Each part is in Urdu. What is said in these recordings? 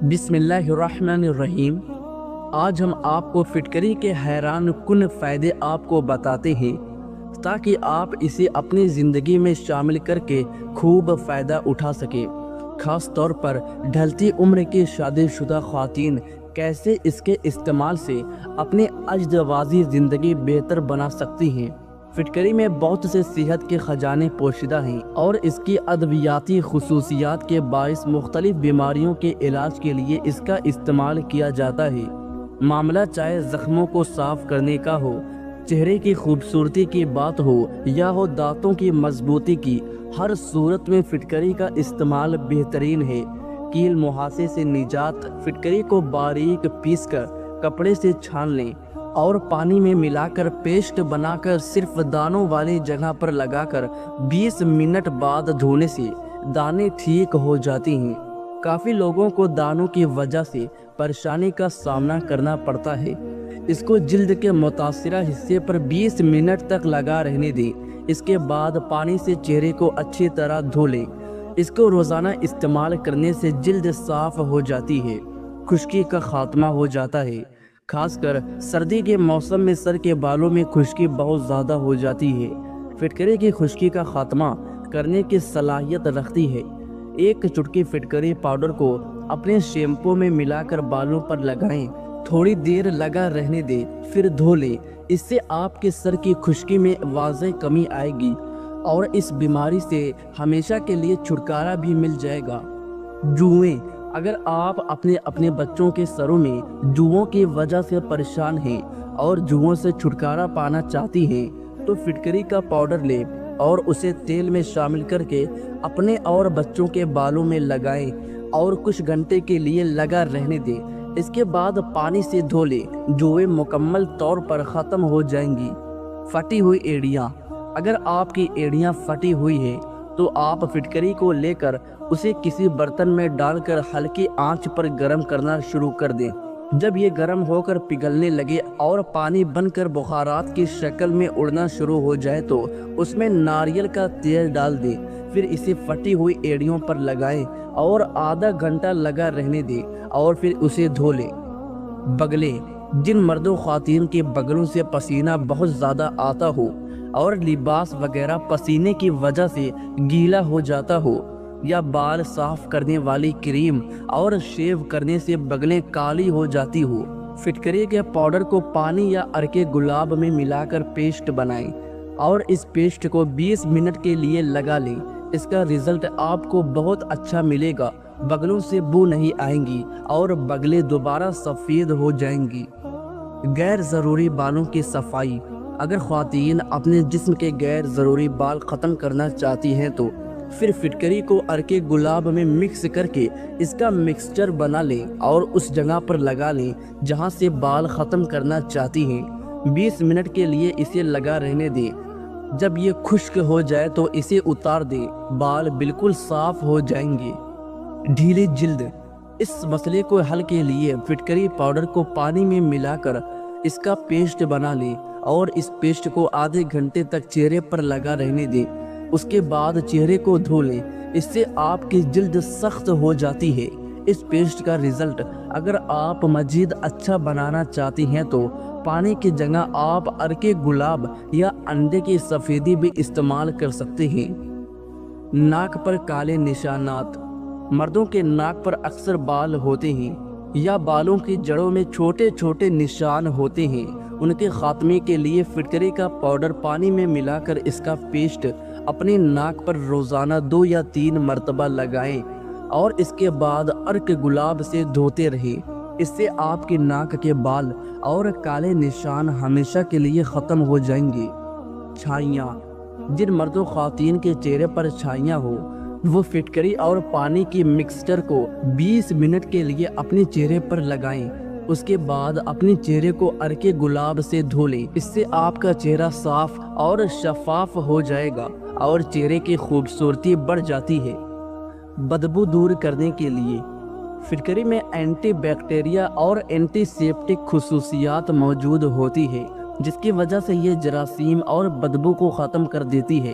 بسم اللہ الرحمن الرحیم۔ آج ہم آپ کو فٹکری کے حیران کن فائدے آپ کو بتاتے ہیں تاکہ آپ اسے اپنی زندگی میں شامل کر کے خوب فائدہ اٹھا سکیں۔ خاص طور پر ڈھلتی عمر کی شادی شدہ خواتین کیسے اس کے استعمال سے اپنی ازدواجی زندگی بہتر بنا سکتی ہیں۔ فٹکری میں بہت سے صحت کے خزانے پوشیدہ ہیں اور اس کی ادویاتی خصوصیات کے باعث مختلف بیماریوں کے علاج کے لیے اس کا استعمال کیا جاتا ہے۔ معاملہ چاہے زخموں کو صاف کرنے کا ہو، چہرے کی خوبصورتی کی بات ہو یا ہو دانتوں کی مضبوطی کی، ہر صورت میں فٹکری کا استعمال بہترین ہے۔ کیل مہاسے سے نجات۔ فٹکری کو باریک پیس کر کپڑے سے چھان لیں اور پانی میں ملا کر پیسٹ بنا کر صرف دانوں والی جگہ پر لگا کر 20 منٹ بعد دھونے سے دانے ٹھیک ہو جاتی ہیں۔ کافی لوگوں کو دانوں کی وجہ سے پریشانی کا سامنا کرنا پڑتا ہے۔ اس کو جلد کے متاثرہ حصے پر 20 منٹ تک لگا رہنے دیں۔ اس کے بعد پانی سے چہرے کو اچھی طرح دھو لیں۔ اس کو روزانہ استعمال کرنے سے جلد صاف ہو جاتی ہے، خشکی کا خاتمہ ہو جاتا ہے۔ خاص کر سردی کے موسم میں سر کے بالوں میں خشکی بہت زیادہ ہو جاتی ہے۔ فٹکری کی خشکی کا خاتمہ کرنے کی صلاحیت رکھتی ہے۔ ایک چٹکی فٹکری پاؤڈر کو اپنے شیمپو میں ملا کر بالوں پر لگائیں، تھوڑی دیر لگا رہنے دیں، پھر دھو لیں۔ اس سے آپ کے سر کی خشکی میں واضح کمی آئے گی اور اس بیماری سے ہمیشہ کے لیے چھٹکارا بھی مل جائے گا۔ جوئیں۔ اگر آپ اپنے بچوں کے سروں میں جوؤں کی وجہ سے پریشان ہیں اور جوؤں سے چھٹکارا پانا چاہتی ہیں تو فٹکری کا پاؤڈر لیں اور اسے تیل میں شامل کر کے اپنے اور بچوں کے بالوں میں لگائیں اور کچھ گھنٹے کے لیے لگا رہنے دیں۔ اس کے بعد پانی سے دھو لیں۔ جوئیں مکمل طور پر ختم ہو جائیں گی۔ پھٹی ہوئی ایڑیاں۔ اگر آپ کی ایڑیاں پھٹی ہوئی ہیں تو آپ فٹکری کو لے کر اسے کسی برتن میں ڈال کر ہلکی آنچ پر گرم کرنا شروع کر دیں۔ جب یہ گرم ہو کر پگھلنے لگے اور پانی بن کر بخارات کی شکل میں اڑنا شروع ہو جائے تو اس میں ناریل کا تیل ڈال دیں۔ پھر اسے پھٹی ہوئی ایڑیوں پر لگائیں اور آدھا گھنٹہ لگا رہنے دیں اور پھر اسے دھو لیں۔ بگلیں۔ جن مرد و خواتین کے بگلوں سے پسینہ بہت زیادہ آتا ہو اور لباس وغیرہ پسینے کی وجہ سے گیلا ہو جاتا ہو یا بال صاف کرنے والی کریم اور شیو کرنے سے بگلیں کالی ہو جاتی ہو، فٹکری کے پاؤڈر کو پانی یا عرق گلاب میں ملا کر پیسٹ بنائیں اور اس پیسٹ کو 20 منٹ کے لیے لگا لیں۔ اس کا رزلٹ آپ کو بہت اچھا ملے گا۔ بگلوں سے بو نہیں آئیں گی اور بگلیں دوبارہ سفید ہو جائیں گی۔ غیر ضروری بالوں کی صفائی۔ اگر خواتین اپنے جسم کے غیر ضروری بال ختم کرنا چاہتی ہیں تو پھر فٹکری کو عرق گلاب میں مکس کر کے اس کا مکسچر بنا لیں اور اس جگہ پر لگا لیں جہاں سے بال ختم کرنا چاہتی ہیں۔ 20 منٹ کے لیے اسے لگا رہنے دیں۔ جب یہ خشک ہو جائے تو اسے اتار دیں۔ بال بالکل صاف ہو جائیں گے۔ ڈھیلی جلد۔ اس مسئلے کو حل کے لیے فٹکری پاؤڈر کو پانی میں ملا کر اس کا پیسٹ بنا لیں اور اس پیسٹ کو آدھے گھنٹے تک چہرے پر لگا رہنے دیں۔ اس کے بعد چہرے کو دھو لیں۔ اس سے آپ کی جلد سخت ہو جاتی ہے۔ اس پیسٹ کا رزلٹ اگر آپ مزید اچھا بنانا چاہتی ہیں تو پانی کی جگہ آپ عرق گلاب یا انڈے کی سفیدی بھی استعمال کر سکتے ہیں۔ ناک پر کالے نشانات۔ مردوں کے ناک پر اکثر بال ہوتے ہیں یا بالوں کی جڑوں میں چھوٹے چھوٹے نشان ہوتے ہیں۔ ان کے خاتمے کے لیے فٹکری کا پاؤڈر پانی میں ملا کر اس کا پیسٹ اپنی ناک پر روزانہ 2 یا 3 مرتبہ لگائیں اور اس کے بعد عرق گلاب سے دھوتے رہیں۔ اس سے آپ کی ناک کے بال اور کالے نشان ہمیشہ کے لیے ختم ہو جائیں گے۔ چھائیاں۔ جن مرد و خواتین کے چہرے پر چھائیاں ہو وہ فٹکری اور پانی کی مکسچر کو 20 منٹ کے لیے اپنے چہرے پر لگائیں۔ اس کے بعد اپنے چہرے کو عرق گلاب سے دھو لیں۔ اس سے آپ کا چہرہ صاف اور شفاف ہو جائے گا اور چہرے کی خوبصورتی بڑھ جاتی ہے۔ بدبو دور کرنے کے لیے فٹکری میں اینٹی بیکٹیریا اور اینٹی سیپٹک خصوصیات موجود ہوتی ہے جس کی وجہ سے یہ جراثیم اور بدبو کو ختم کر دیتی ہے۔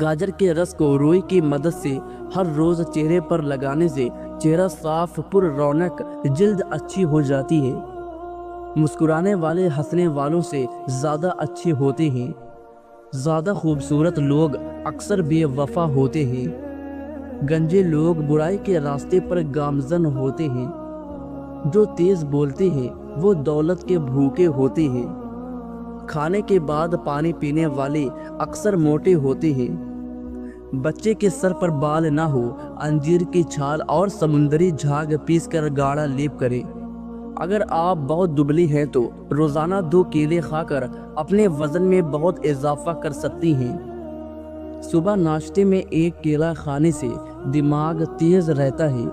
گاجر کے رس کو روئی کی مدد سے ہر روز چہرے پر لگانے سے چہرہ صاف پر رونق، جلد اچھی ہو جاتی ہے۔ مسکرانے والے ہنسنے والوں سے زیادہ اچھے ہوتے ہیں۔ زیادہ خوبصورت لوگ اکثر بے وفا ہوتے ہیں۔ گنجے لوگ برائی کے راستے پر گامزن ہوتے ہیں۔ جو تیز بولتے ہیں وہ دولت کے بھوکے ہوتے ہیں۔ کھانے کے بعد پانی پینے والے اکثر موٹے ہوتے ہیں۔ بچے کے سر پر بال نہ ہو، انجیر کی چھال اور سمندری جھاگ پیس کر گاڑھا لیپ کریں۔ اگر آپ بہت دبلی ہیں تو روزانہ 2 کیلے کھا کر اپنے وزن میں بہت اضافہ کر سکتی ہیں۔ صبح ناشتے میں 1 کیلا کھانے سے دماغ تیز رہتا ہے۔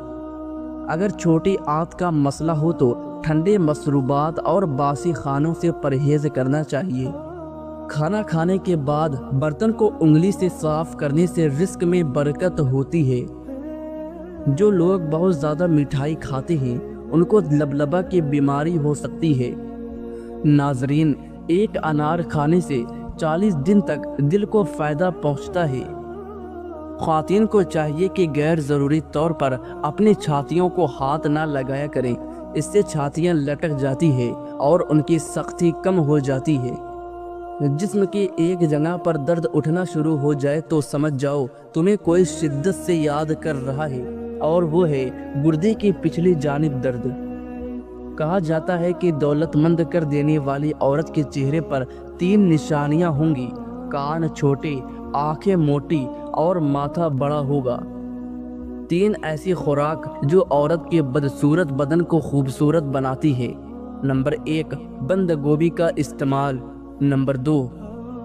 اگر چھوٹی آنت کا مسئلہ ہو تو ٹھنڈے مشروبات اور باسی کھانوں سے پرہیز کرنا چاہیے۔ کھانا کھانے کے بعد برتن کو انگلی سے صاف کرنے سے رزق میں برکت ہوتی ہے۔ جو لوگ بہت زیادہ مٹھائی کھاتے ہیں ان کو لبلبہ کی بیماری ہو سکتی ہے۔ ناظرین، 1 انار کھانے سے 40 دن تک دل کو فائدہ پہنچتا ہے۔ خواتین کو چاہیے کہ غیر ضروری طور پر اپنی چھاتیوں کو ہاتھ نہ لگایا کریں، اس سے چھاتیاں لٹک جاتی ہیں اور ان کی سختی کم ہو جاتی ہے۔ جسم کی ایک جگہ پر درد اٹھنا شروع ہو جائے تو سمجھ جاؤ تمہیں کوئی شدت سے یاد کر رہا ہے، اور وہ ہے گردے کی پچھلی جانب درد۔ کہا جاتا ہے کہ دولت مند کر دینے والی عورت کے چہرے پر 3 نشانیاں ہوں گی: کان چھوٹے، آنکھیں موٹی اور ماتھا بڑا ہوگا۔ 3 ایسی خوراک جو عورت کے بدصورت بدن کو خوبصورت بناتی ہے۔ نمبر 1، بند گوبھی کا استعمال۔ نمبر 2،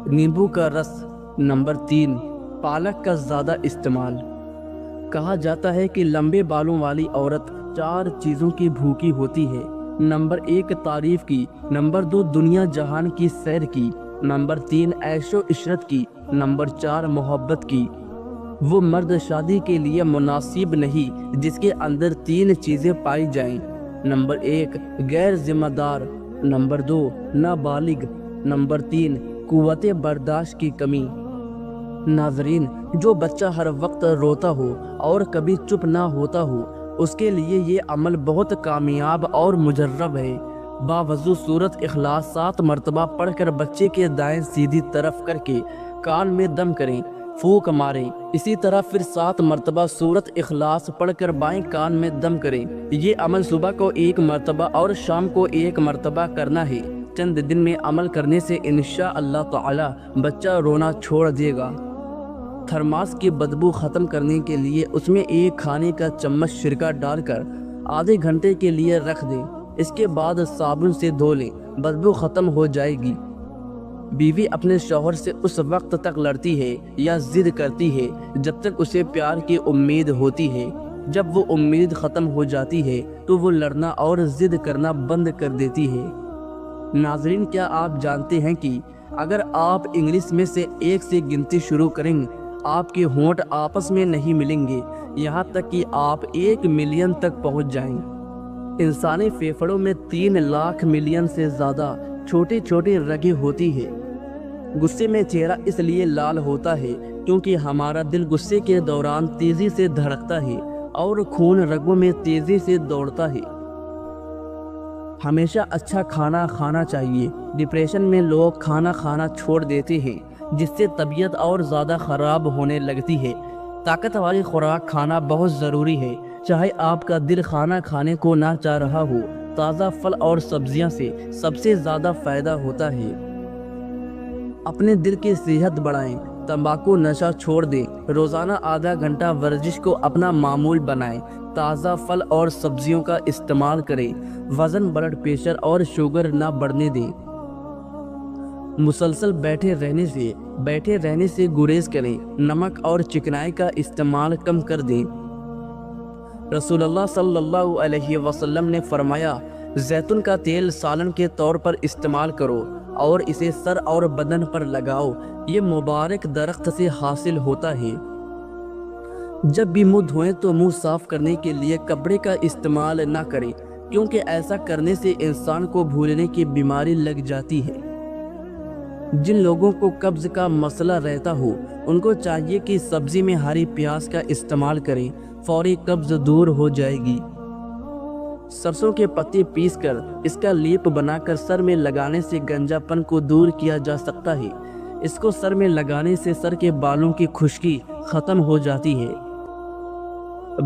نیمبو کا رس۔ نمبر 3، پالک کا زیادہ استعمال۔ کہا جاتا ہے کہ لمبے بالوں والی عورت 4 چیزوں کی بھوکی ہوتی ہے۔ نمبر 1، تعریف کی۔ نمبر 2، دنیا جہان کی سیر کی۔ نمبر 3، عیش و عشرت کی۔ نمبر 4، محبت کی۔ وہ مرد شادی کے لیے مناسب نہیں جس کے اندر 3 چیزیں پائی جائیں۔ نمبر 1، غیر ذمہ دار۔ نمبر 2، نابالغ۔ نمبر 3، قوت برداشت کی کمی۔ ناظرین، جو بچہ ہر وقت روتا ہو اور کبھی چپ نہ ہوتا ہو اس کے لیے یہ عمل بہت کامیاب اور مجرب ہے۔ باوضو صورت اخلاص 7 مرتبہ پڑھ کر بچے کے دائیں سیدھی طرف کر کے کان میں دم کریں، پھونک ماریں۔ اسی طرح پھر 7 مرتبہ سورت اخلاص پڑھ کر بائیں کان میں دم کریں۔ یہ عمل صبح کو 1 مرتبہ اور شام کو 1 مرتبہ کرنا ہے۔ چند دن میں عمل کرنے سے انشاءاللہ تعالی بچہ رونا چھوڑ دے گا۔ تھرماس کی بدبو ختم کرنے کے لیے اس میں 1 کھانے کا چمچ سرکہ ڈال کر آدھے گھنٹے کے لیے رکھ دیں۔ اس کے بعد صابن سے دھو لیں، بدبو ختم ہو جائے گی۔ بیوی اپنے شوہر سے اس وقت تک لڑتی ہے یا ضد کرتی ہے جب تک اسے پیار کی امید ہوتی ہے۔ جب وہ امید ختم ہو جاتی ہے تو وہ لڑنا اور ضد کرنا بند کر دیتی ہے۔ ناظرین، کیا آپ جانتے ہیں کہ اگر آپ انگلش میں سے 1 سے گنتی شروع کریں آپ کے ہونٹ آپس میں نہیں ملیں گے، یہاں تک کہ آپ 1 ملین تک پہنچ جائیں۔ انسانی پھیپھڑوں میں 3 لاکھ ملین سے زیادہ چھوٹی چھوٹی رگیں ہوتی ہیں۔ غصے میں چہرہ اس لیے لال ہوتا ہے کیونکہ ہمارا دل غصے کے دوران تیزی سے دھڑکتا ہے اور خون رگوں میں تیزی سے دوڑتا ہے۔ ہمیشہ اچھا کھانا کھانا چاہیے۔ ڈپریشن میں لوگ کھانا کھانا چھوڑ دیتے ہیں جس سے طبیعت اور زیادہ خراب ہونے لگتی ہے۔ طاقت والی خوراک کھانا بہت ضروری ہے۔ چاہے آپ کا دل کھانا کھانے کو نہ چاہ رہا ہو، تازہ پھل اور سبزیاں سے سب سے زیادہ فائدہ ہوتا ہے۔ اپنے دل کی صحت بڑھائیں، تمباکو نشہ چھوڑ دیں، روزانہ آدھا گھنٹہ ورزش کو اپنا معمول بنائیں، تازہ پھل اور سبزیوں کا استعمال کریں، وزن، بلڈ پریشر اور شوگر نہ بڑھنے دیں۔ مسلسل بیٹھے رہنے سے گریز کریں، نمک اور چکنائی کا استعمال کم کر دیں۔ رسول اللہ صلی اللہ علیہ وسلم نے فرمایا، زیتون کا تیل سالن کے طور پر استعمال کرو اور اسے سر اور بدن پر لگاؤ، یہ مبارک درخت سے حاصل ہوتا ہے۔ جب بھی منہ دھوئیں تو منہ صاف کرنے کے لیے کپڑے کا استعمال نہ کریں کیونکہ ایسا کرنے سے انسان کو بھولنے کی بیماری لگ جاتی ہے۔ جن لوگوں کو قبض کا مسئلہ رہتا ہو ان کو چاہیے کہ سبزی میں ہری پیاز کا استعمال کریں، فوری قبض دور ہو جائے گی۔ سرسوں کے پتے پیس کر اس کا لیپ بنا کر سر میں لگانے سے گنجا پن کو دور کیا جا سکتا ہے۔ اس کو سر میں لگانے سے سر کے بالوں کی خشکی ختم ہو جاتی ہے۔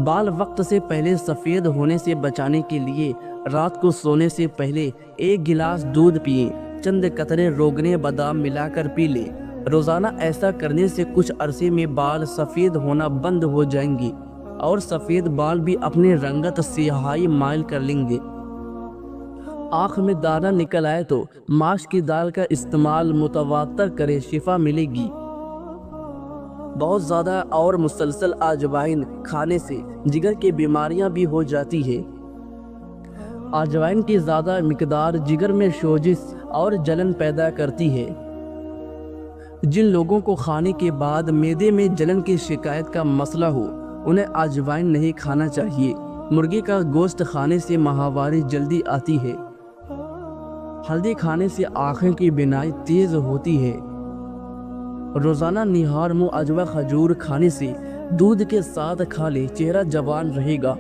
بال وقت سے پہلے سفید ہونے سے بچانے کے لیے رات کو سونے سے پہلے 1 گلاس دودھ پئیں، چند قطرے روغن بادام ملا کر پی لیں۔ روزانہ ایسا کرنے سے کچھ عرصے میں بال سفید ہونا بند ہو جائیں گے اور سفید بال بھی اپنے رنگت سیاہی مائل کر لیں گے۔ آنکھ میں دانہ نکل آئے تو ماش کی دال کا استعمال متواتر کرے، شفا ملے گی۔ بہت زیادہ اور مسلسل اجوائن کھانے سے جگر کی بیماریاں بھی ہو جاتی ہے۔ اجوائن کی زیادہ مقدار جگر میں سوزش اور جلن پیدا کرتی ہے۔ جن لوگوں کو کھانے کے بعد معدے میں جلن کی شکایت کا مسئلہ ہو انہیں اجوائن نہیں کھانا چاہیے۔ مرغی کا گوشت کھانے سے ماہواری جلدی آتی ہے۔ ہلدی کھانے سے آنکھوں کی بینائی تیز ہوتی ہے۔ روزانہ نہار منہ اجوا کھجور کھانے سے دودھ کے ساتھ کھا لے، چہرہ جوان رہے گا۔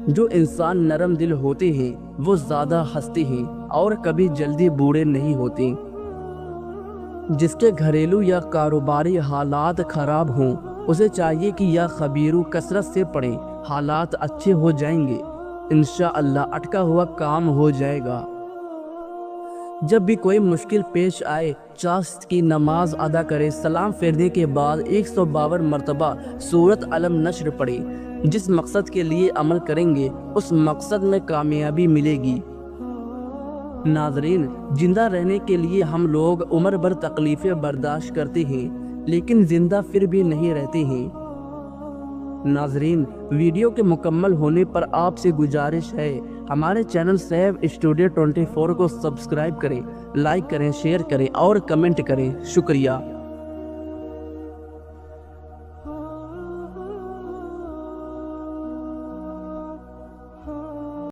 جو انسان نرم دل ہوتے ہیں وہ زیادہ ہنستے ہیں اور کبھی جلدی بوڑھے نہیں ہوتے۔ جس کے گھریلو یا کاروباری حالات خراب ہوں اسے چاہیے کہ یا خبیرو کثرت سے پڑھیں، حالات اچھے ہو جائیں گے، انشاءاللہ اٹکا ہوا کام ہو جائے گا۔ جب بھی کوئی مشکل پیش آئے چاشت کی نماز ادا کرے، سلام پھیرنے کے بعد 152 مرتبہ سورۃ علم نشر پڑھے۔ جس مقصد کے لیے عمل کریں گے اس مقصد میں کامیابی ملے گی۔ ناظرین، زندہ رہنے کے لیے ہم لوگ عمر بھر تکلیفیں برداشت کرتے ہیں لیکن زندہ پھر بھی نہیں رہتے ہیں۔ ناظرین، ویڈیو کے مکمل ہونے پر آپ سے گزارش ہے ہمارے چینل سیف اسٹوڈیو 24 کو سبسکرائب کریں، لائک کریں، شیئر کریں اور کمنٹ کریں۔ شکریہ۔